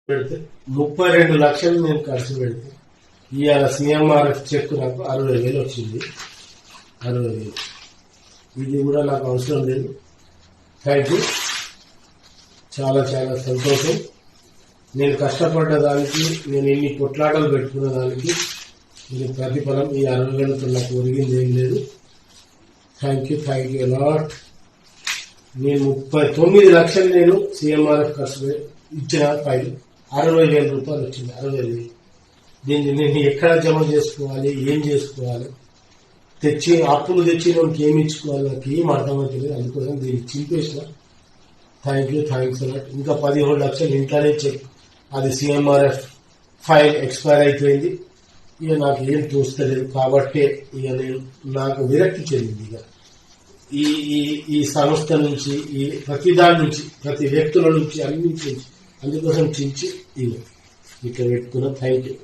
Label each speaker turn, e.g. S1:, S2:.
S1: పెడితే 32 లక్షలు నేను ఖర్చు పెడితే ఇవాళ CMRF చెక్ నాకు 60,000 వచ్చింది. 60,000 ఇది కూడా నాకు అవసరం లేదు. Thank you. చాలా చాలా సంతోషం. నేను కష్టపడ్డ దానికి, నేను ఇన్ని కొట్లాటలు పెట్టుకున్న దానికి నేను ప్రతిఫలం ఈ 60,000తో నాకు ఒరిగింది ఏం లేదు. Thank you lot. నేను 39 లక్షలు నేను CMRF ఖర్చు ఇచ్చిన ఫైల్ 60,000 రూపాయలు వచ్చింది. 60,000 దీన్ని నేను ఎక్కడ జమ చేసుకోవాలి, ఏం చేసుకోవాలి, తెచ్చి అప్పులు తెచ్చి మనకి ఏమి ఇచ్చుకోవాలి నాకు ఏం అర్థమవుతుంది. అందుకోసం దీన్ని చింపేసిన. Thanks a lot. ఇంకా 17 లక్షలు ఇంట్లోనే చెక్, అది CMRF ఫైల్ ఎక్స్పైర్ అయిపోయింది. ఇక నాకు ఏం తోస్తలేదు కాబట్టి ఇక నేను నాకు విరక్తి చెందింది. ఇక ఈ సంస్థ నుంచి, ఈ ప్రతి దాని నుంచి, ప్రతి వ్యక్తుల నుంచి, అన్నింటి నుంచి, అందుకోసం చించి ఇక ఇక్కడ పెట్టుకున్నా. Thank you.